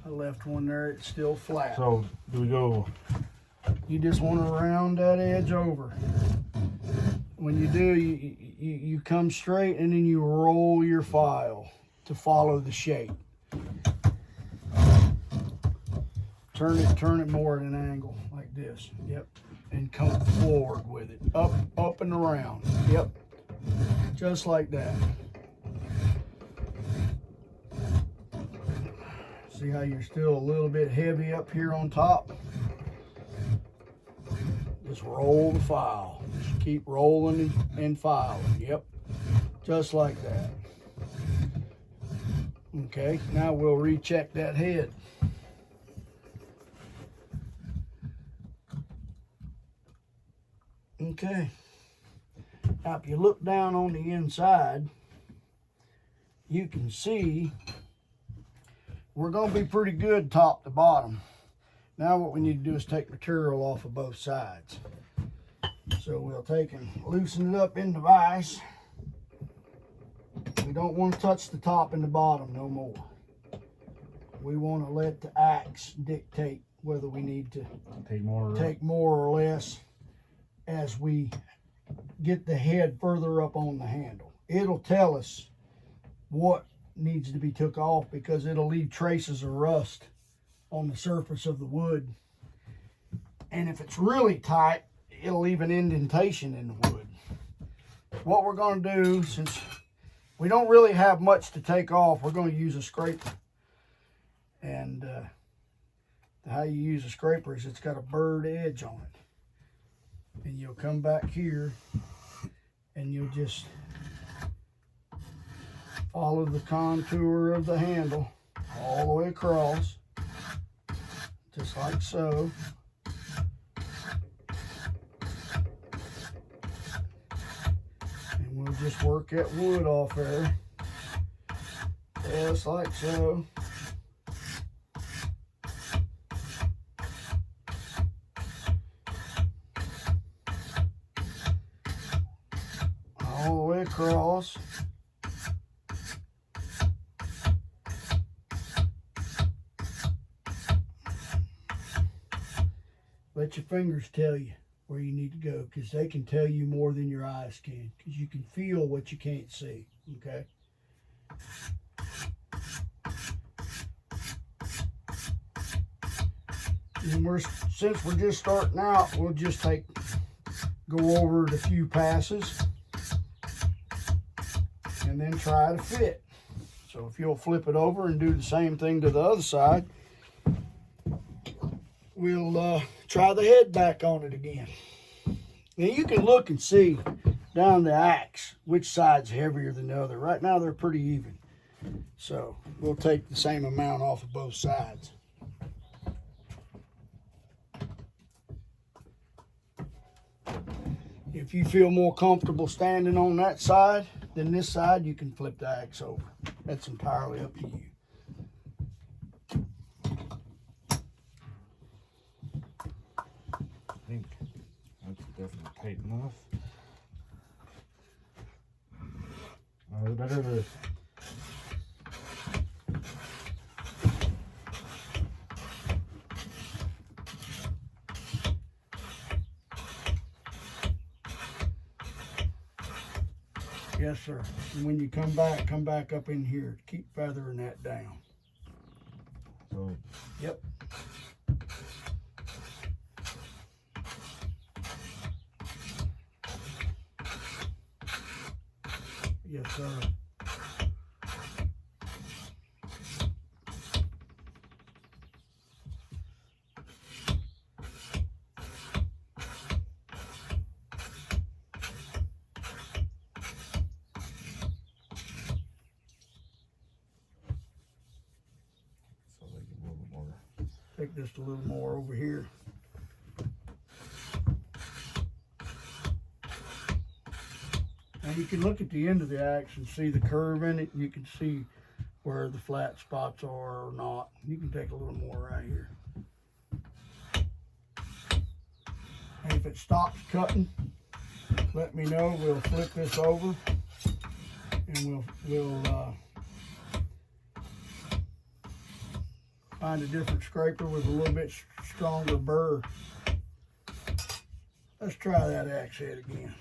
I left one there, it's still flat. So do we go? You just want to round that edge over. When you do, you come straight and then you roll your file to follow the shape. Turn it more at an angle like this. Yep. And come forward with it. Up and around. Yep. Just like that. See how you're still a little bit heavy up here on top? Just roll the file. Just keep rolling and filing. Yep. Just like that. Okay, now we'll recheck that head. Okay. Now if you look down on the inside, you can see we're going to be pretty good top to bottom. Now what we need to do is take material off of both sides. So we'll take and loosen it up in the vise. We don't want to touch the top and the bottom no more. We want to let the axe dictate whether we need to take more or less as we get the head further up on the handle. It'll tell us what needs to be took off because it'll leave traces of rust on the surface of the wood. And if it's really tight, it'll leave an indentation in the wood. What we're going to do, since we don't really have much to take off, we're going to use a scraper. And how you use a scraper is it's got a bird edge on it. And you'll come back here and you'll just follow the contour of the handle all the way across, just like so. And we'll just work that wood off there, just like so. All the way across. Let your fingers tell you where you need to go, because they can tell you more than your eyes can, because you can feel what you can't see, okay? And since we're just starting out, we'll just go over it a few passes and then try to fit. So if you'll flip it over and do the same thing to the other side, we'll try the head back on it again. Now you can look and see down the axe which side's heavier than the other. Right now they're pretty even. So we'll take the same amount off of both sides. If you feel more comfortable standing on that side than this side, you can flip the axe over. That's entirely up to you. I think that's definitely tight enough. Better to Yes, sir. And when you come back up in here. Keep feathering that down. So. Yep. Yes, sir. Take just a little more over here. Now you can look at the end of the axe and see the curve in it. You can see where the flat spots are or not. You can take a little more right here. And if it stops cutting, let me know. We'll flip this over and we'll Find a different scraper with a little bit stronger burr. Let's try that axe head again.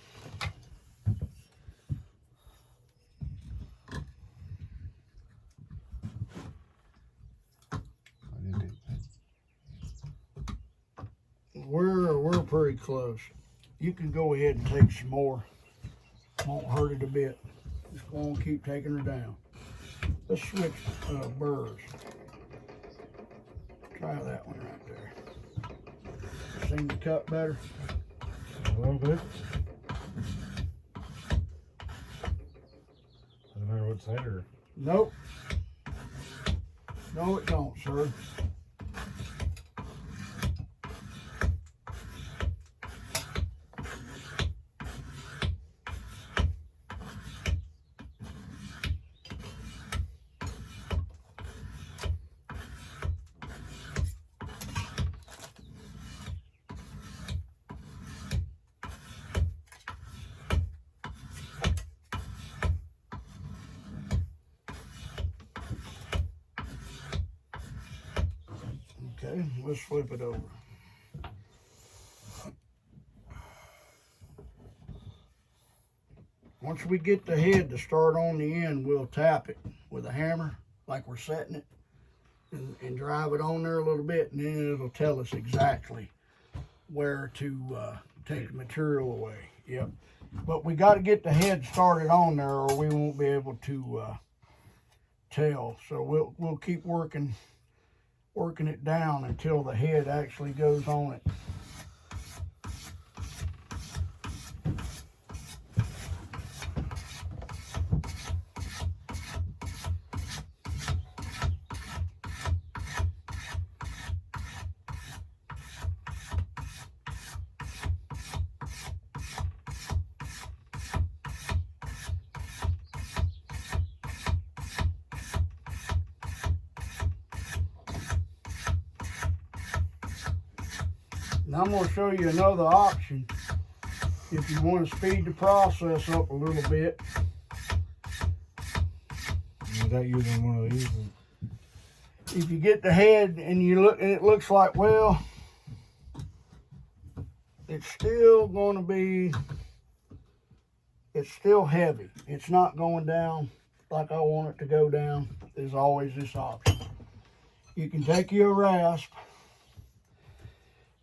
We're pretty close. You can go ahead and take some more. Won't hurt it a bit. Just go on and keep taking her down. Let's switch burrs. Try that one right there. Seem to cut better. A little bit. Doesn't matter what side or. Nope. No, it don't, sir. Okay, let's flip it over. Once we get the head to start on the end, we'll tap it with a hammer like we're setting it and drive it on there a little bit, and then it'll tell us exactly where to take the material away. Yep. But we got to get the head started on there or we won't be able to tell. So we'll keep working it down until the head actually goes on it. Now I'm going to show you another option if you want to speed the process up a little bit. Without using one of these. If you get the head and you look and it looks like, well, it's still going to be, it's still heavy. It's not going down like I want it to go down. There's always this option. You can take your rasp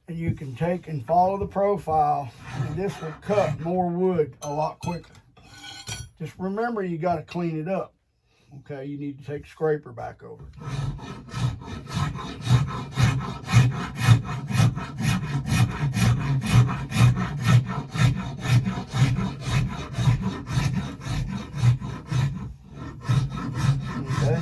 and you can take and follow the profile, and this will cut more wood a lot quicker. Just remember, you got to clean it up. Okay, you need to take the scraper back over. Okay.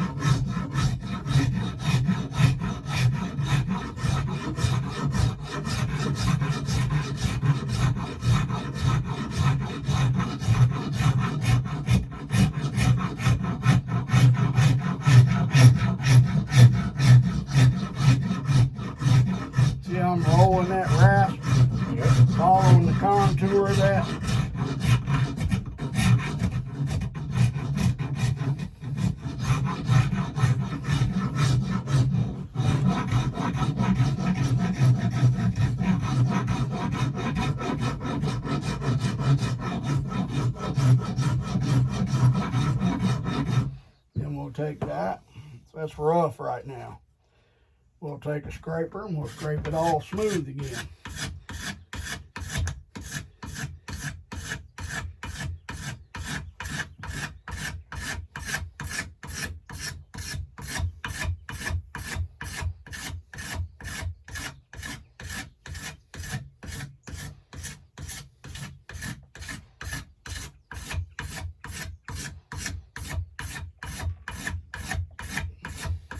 See how I'm rolling that rasp? Yep. Following the contour of that. Then we'll take that. That's rough right now. We'll take a scraper and we'll scrape it all smooth again.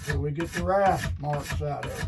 So we get the rasp marks out of it.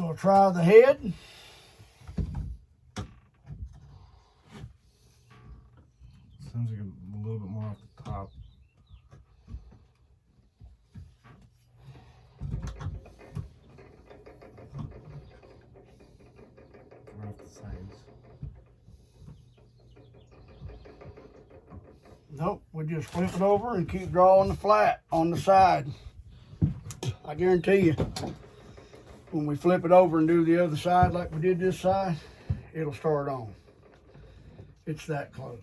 We'll try the head. Sounds like a little bit more off the top. Or off the sides. Nope, we just flip it over and keep drawing the flat on the side. I guarantee you, when we flip it over and do the other side like we did this side, it'll start on. It's that close.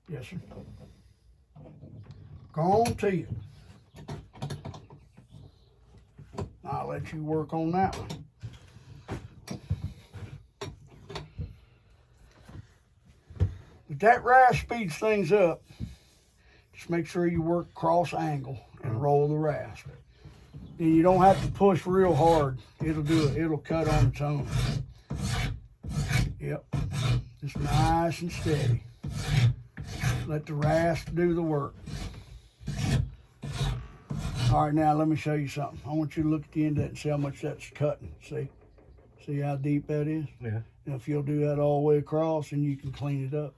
Yes, sir. Guarantee you. I'll let you work on that one. But that rasp speeds things up. Just make sure you work cross angle and roll the rasp. And you don't have to push real hard. It'll do it. It'll cut on its own. Yep. Just nice and steady. Let the rasp do the work. All right, now let me show you something. I want you to look at the end of that and see how much that's cutting. See? See how deep that is? Yeah. And if you'll do that all the way across, and you can clean it up.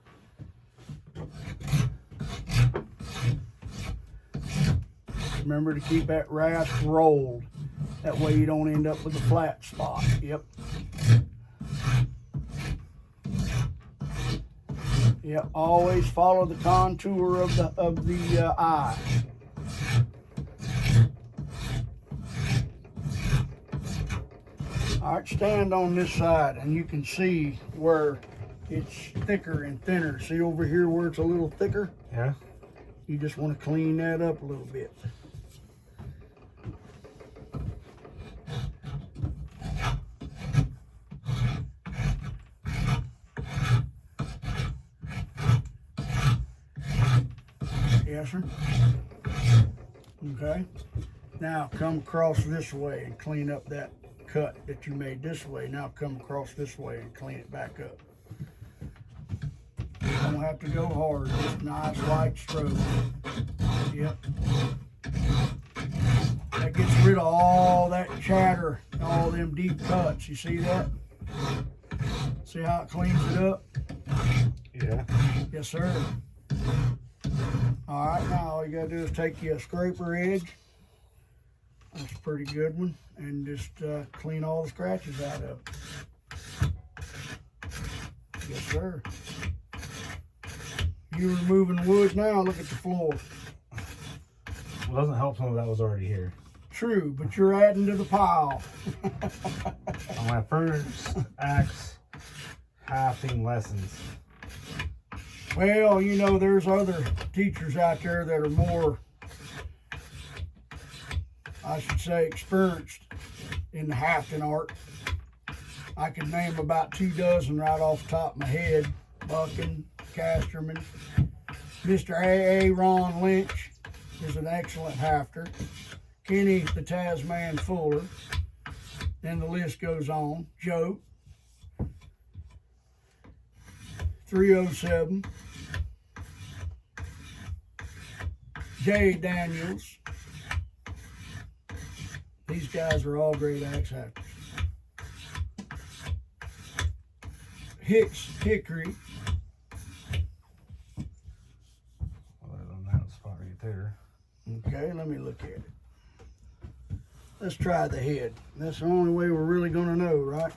Remember to keep that rasp rolled. That way you don't end up with a flat spot. Yep. Yep, always follow the contour of the eye. All right, stand on this side and you can see where it's thicker and thinner. See over here where it's a little thicker? Yeah. You just want to clean that up a little bit. Yes, sir. Okay. Now come across this way and clean up that cut that you made this way. Now come across this way and clean it back up. You don't have to go hard, just nice light stroke. Yep. That gets rid of all that chatter, all them deep cuts. You see that? See how it cleans it up? Yeah. Yes, sir. All right, now all you gotta do is take your scraper edge. That's a pretty good one. And just clean all the scratches out of it. Yes, sir. You're removing wood now, look at the floor. Well, it doesn't help some of that was already here. True, but you're adding to the pile. On my first axe hafting lessons. Well, you know, there's other teachers out there that are more, I should say, experienced in the hafting art. I can name about 2 dozen right off the top of my head. Bucking, Casterman. Mr. A.A. Ron Lynch is an excellent hafter. Kenny the Tasman Fuller. And the list goes on. Joe. 307. Jay Daniels. These guys are all great axe hafters. Hickory. Well, on that spot right there. Okay, let me look at it. Let's try the head. That's the only way we're really gonna know, right?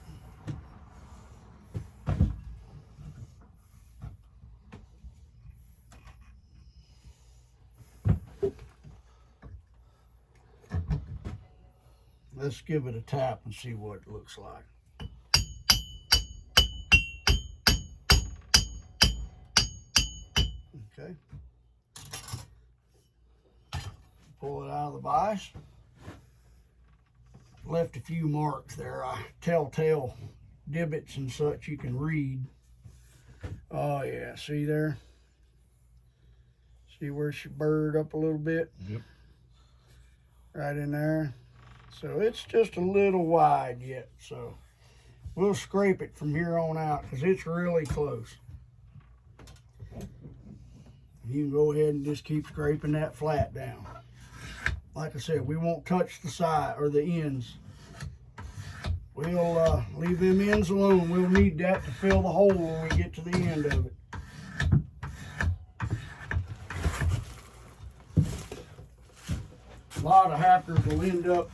Let's give it a tap and see what it looks like. Okay. Pull it out of the vise. Left a few marks there. Telltale divots and such you can read. Oh yeah, see there? See where she burred up a little bit? Yep. Right in there. So it's just a little wide yet, so we'll scrape it from here on out because it's really close. You can go ahead and just keep scraping that flat down. Like I said, we won't touch the side or the ends we'll leave them ends alone. We'll need that to fill the hole when we get to the end of it. A lot of hafters will end up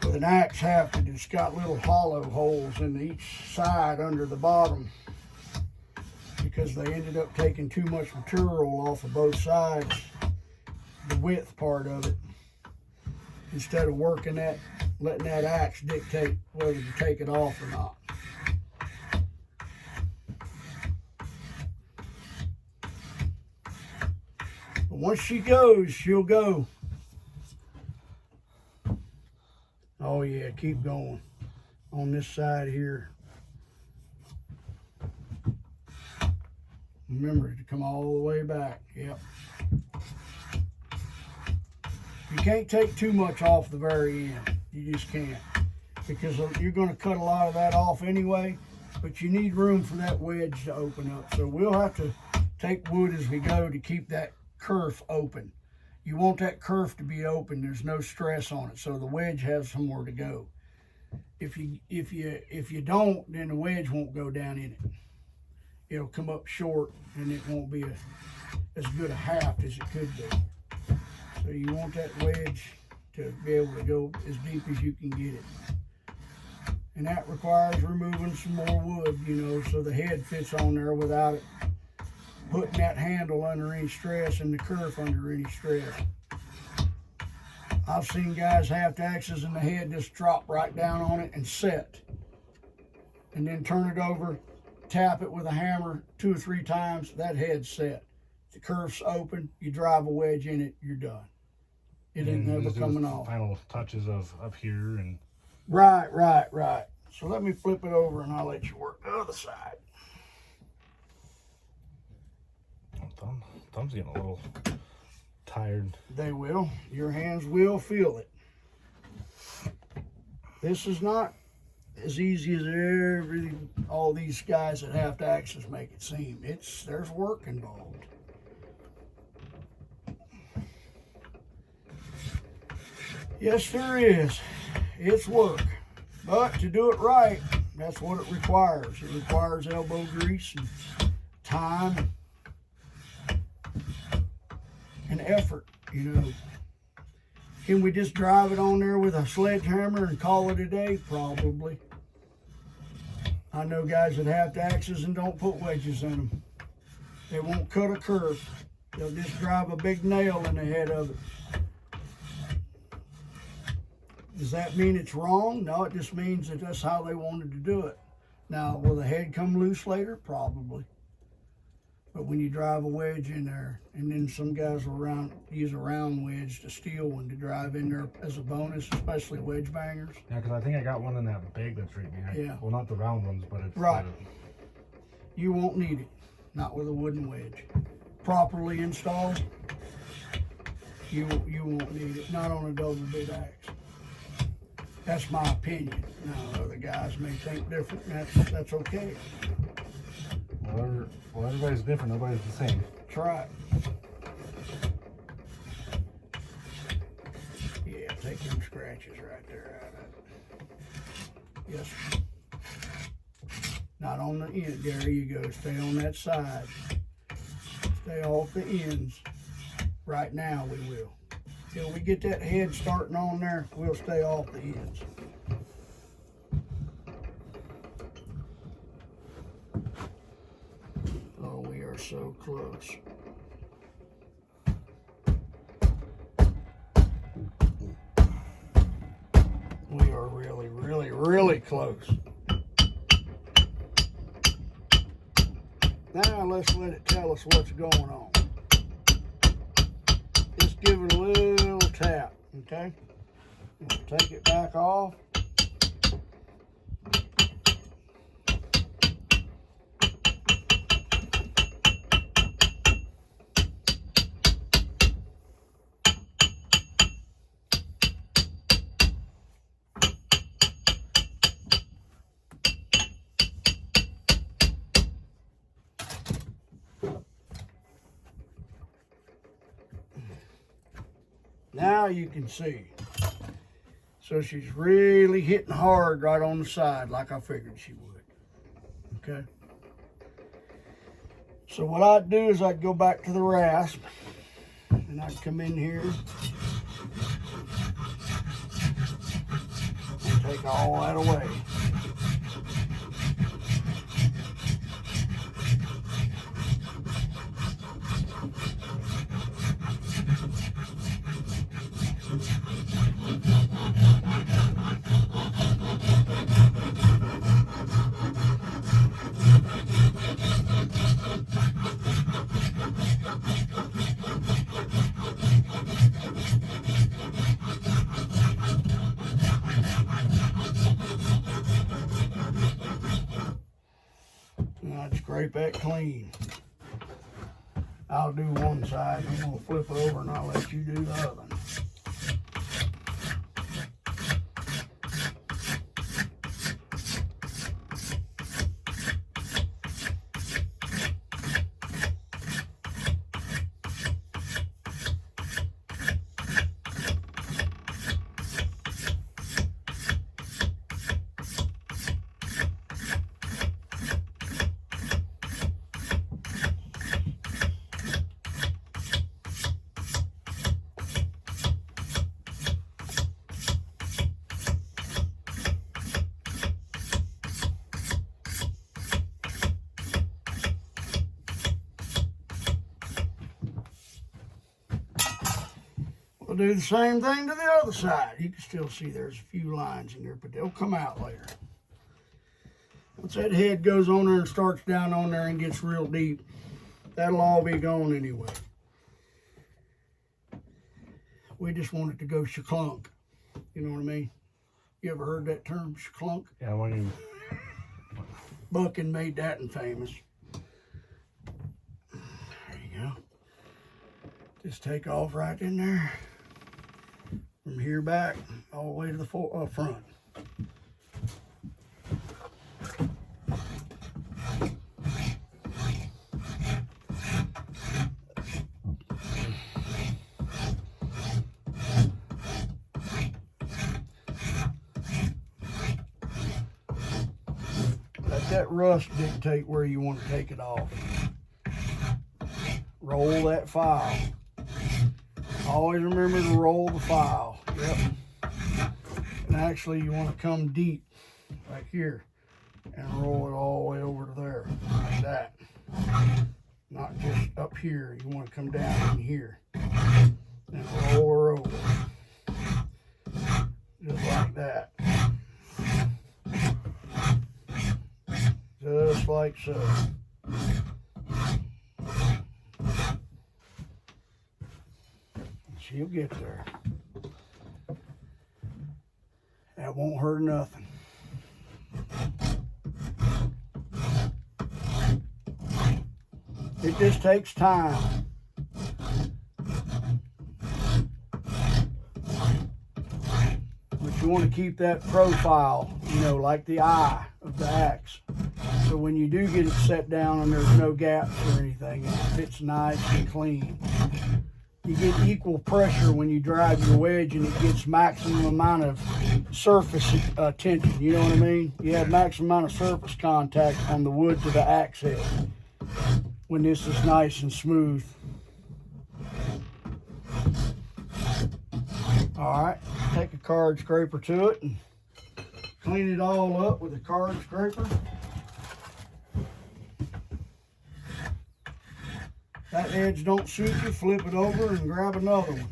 with an axe hafter that's got little hollow holes in each side under the bottom because they ended up taking too much material off of both sides, the width part of it, instead of working that, letting that axe dictate whether to take it off or not. But once she goes, she'll go. Oh yeah, keep going on this side here. Remember to come all the way back. Yep. You can't take too much off the very end. You just can't, because you're going to cut a lot of that off anyway, but you need room for that wedge to open up. So we'll have to take wood as we go to keep that kerf open. You want that kerf to be open. There's no stress on it, so the wedge has somewhere to go. If you don't, then the wedge won't go down in it. It'll come up short, and it won't be as good a haft as it could be. So you want that wedge to be able to go as deep as you can get it. And that requires removing some more wood, you know, so the head fits on there without it putting that handle under any stress and the kerf under any stress. I've seen guys have axes and the head just drop right down on it and set. And then turn it over, tap it with a hammer 2 or 3 times, that head's set. The kerf's open, you drive a wedge in it, you're done. It ain't never coming off. Final touches of up here and... Right. So let me flip it over and I'll let you work the other side. Thumb's getting a little tired. They will. Your hands will feel it. This is not as easy as all these guys that have to axes make it seem. There's work involved. Yes, there is. It's work. But to do it right, that's what it requires. It requires elbow grease and time and effort, you know. Can we just drive it on there with a sledgehammer and call it a day? Probably. I know guys that have axes and don't put wedges in them. They won't cut a kerf. They'll just drive a big nail in the head of it. Does that mean it's wrong? No, it just means that that's how they wanted to do it. Now, will the head come loose later? Probably. But when you drive a wedge in there, and then some guys will use a round wedge, to steel one, to drive in there as a bonus, especially wedge bangers. Yeah, because I think I got one in that bag that's right behind. Yeah. Well, not the round ones, but it's... Right. You won't need it. Not with a wooden wedge. Properly installed, you won't need it. Not on a double bit axe. That's my opinion. Now, other guys may think different. That's okay. Well, everybody's different. Nobody's the same. That's right. Yeah, take them scratches right there out of it. Yes. Not on the end. There you go. Stay on that side. Stay off the ends. Right now we will. Till we get that head starting on there, we'll stay off the ends. Oh, we are so close. We are really, really, really close. Now let's let it tell us what's going on. Just give it a little tap, okay? We'll take it back off. Now you can see. So she's really hitting hard right on the side like I figured she would. Okay. So what I'd do is I'd go back to the rasp and I'd come in here and take all that away. And I'd scrape that clean. I'll do one side, I'm gonna flip over and I'll let you do the other. We'll do the same thing to the other side. You can still see there's a few lines in there, but they'll come out later. Once that head goes on there and starts down on there and gets real deep, that'll all be gone anyway. We just want it to go shaklunk. You know what I mean? You ever heard that term, shaklunk? Yeah, when you... Bucking made that famous. There you go. Just take off right in there. From here back, all the way to the front. Let that rust dictate where you want to take it off. Roll that file. Always remember to roll the file. Yep. And actually you want to come deep, like here, and roll it all the way over to there, like that. Not just up here. You want to come down in here and roll her over. Just like that. Just like so. She'll get there. That won't hurt nothing. It just takes time. But you want to keep that profile, you know, like the eye of the axe. So when you do get it set down and there's no gaps or anything, it fits nice and clean. You get equal pressure when you drive your wedge and it gets maximum amount of surface tension, you know what I mean? You have maximum amount of surface contact on the wood to the axe head when this is nice and smooth. Alright, take a card scraper to it and clean it all up with a card scraper. That edge don't suit you, flip it over and grab another one.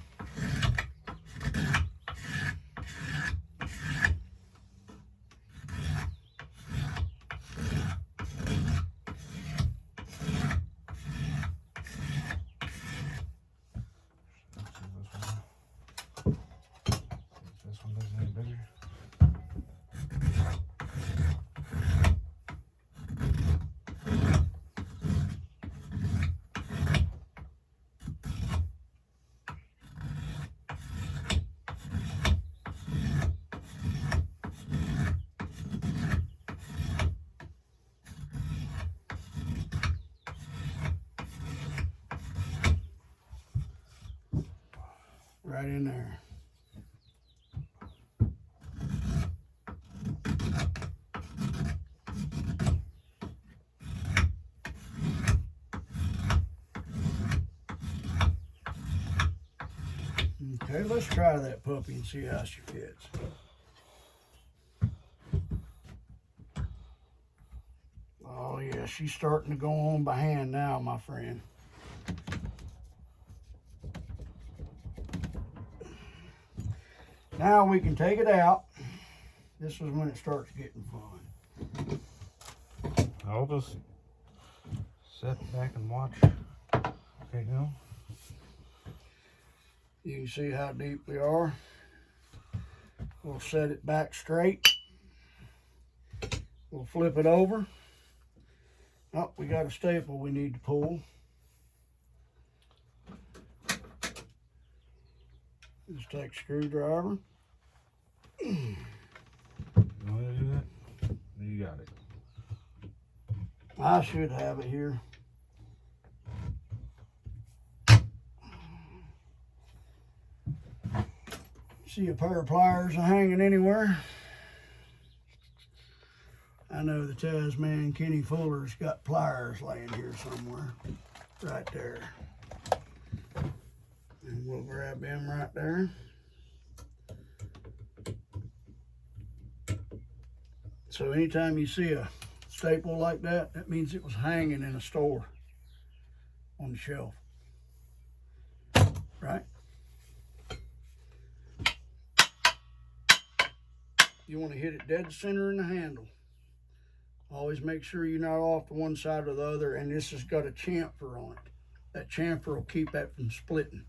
This one doesn't any bigger. Right in there. Okay, let's try that puppy and see how she fits. Oh yeah, she's starting to go on by hand now, my friend. Now we can take it out. This is when it starts getting fun. I'll just sit back and watch. Okay, now. You can see how deep we are. We'll set it back straight. We'll flip it over. Oh, we got a staple we need to pull. Just take a screwdriver. You want to do that? You got it. I should have it here. See a pair of pliers hanging anywhere? I know the Tasman Kenny Fuller's got pliers laying here somewhere. Right there. And we'll grab them right there. So anytime you see a staple like that, that means it was hanging in a store on the shelf. Right? You want to hit it dead center in the handle. Always make sure you're not off to one side or the other, and this has got a chamfer on it. That chamfer will keep that from splitting.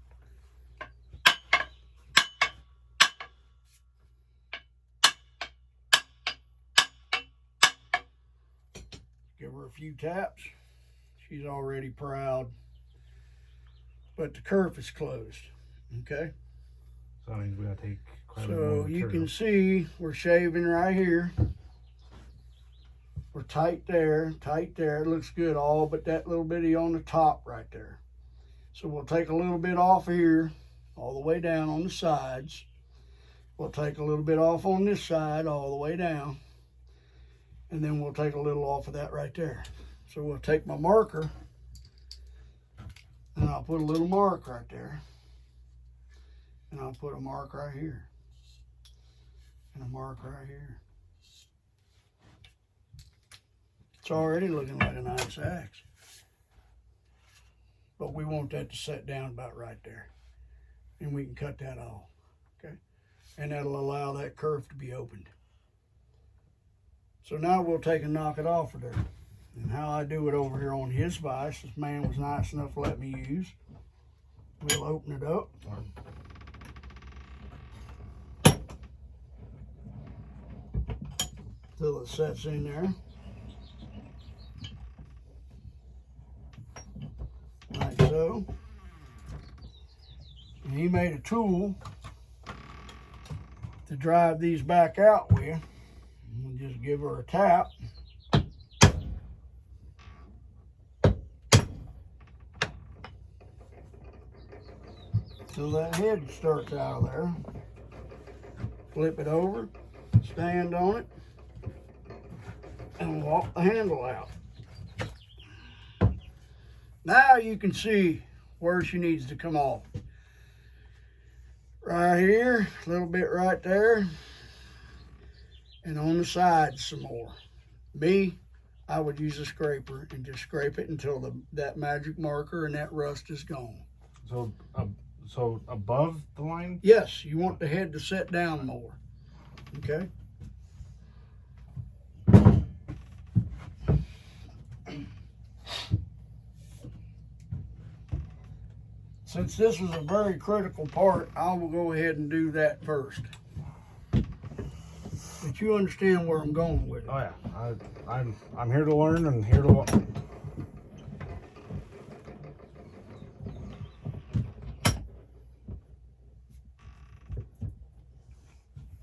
Give her a few taps. She's already proud. But the kerf is closed, okay? So that means we gotta take quite a bit So more you material. can see we're shaving right here. We're tight there, tight there. It looks good, all but that little bitty on the top right there. So we'll take a little bit off here, all the way down on the sides. We'll take a little bit off on this side, all the way down. And then we'll take a little off of that right there. So we'll take my marker, and I'll put a little mark right there. And I'll put a mark right here. And a mark right here. It's already looking like a nice axe. But we want that to set down about right there. And we can cut that off, okay? And that'll allow that kerf to be opened. So now we'll take and knock it off of there. And how I do it over here on his vise, this man was nice enough to let me use. We'll open it up. Till it sets in there. Like so. And he made a tool to drive these back out with. We'll just give her a tap. So that head starts out of there. Flip it over, stand on it, and walk the handle out. Now you can see where she needs to come off. Right here, a little bit right there, and on the sides some more. Me, I would use a scraper and just scrape it until that magic marker and that rust is gone. So above the line? Yes, you want the head to set down more, okay? Since this is a very critical part, I will go ahead and do that first. But you understand where I'm going with it. Oh yeah, I'm here to learn and here to.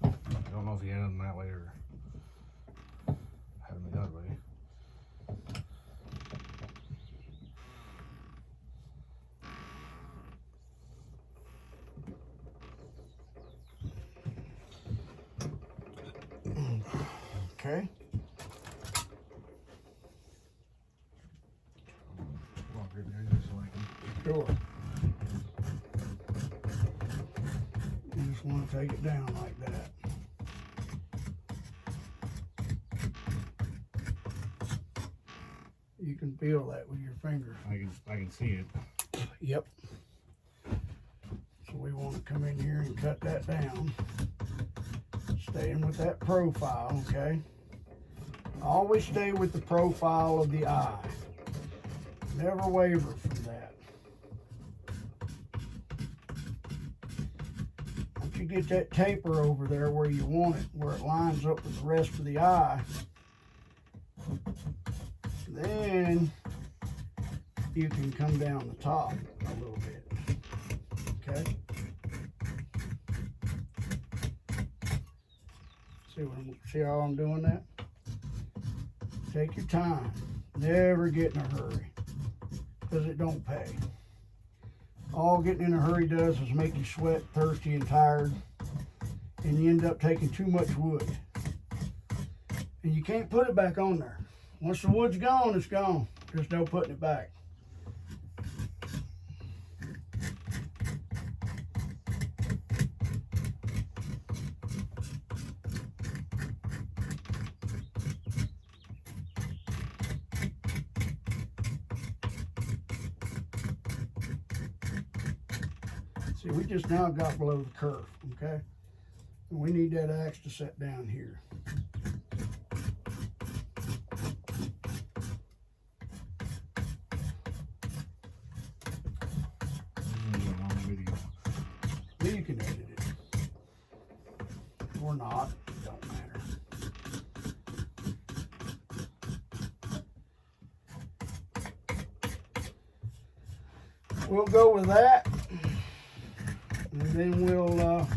I don't know if you had them that way or had them the other way. Okay. Walk right there just so I can. Sure. take it down like that. You can feel that with your finger. I can see it. Yep. So we want to come in here and cut that down. Staying with that profile, okay? Always stay with the profile of the eye. Never waver from that. Once you get that taper over there where you want it, where it lines up with the rest of the eye, then you can come down the top a little bit, okay? See how I'm doing that? Take your time. Never get in a hurry, because it don't pay. All getting in a hurry does is make you sweat, thirsty, and tired, and you end up taking too much wood. And you can't put it back on there. Once the wood's gone, it's gone. There's no putting it back. See, we just now got below the curve, okay? And we need that axe to set down here. You can edit it. Or not, it don't matter. We'll go with that. And then we'll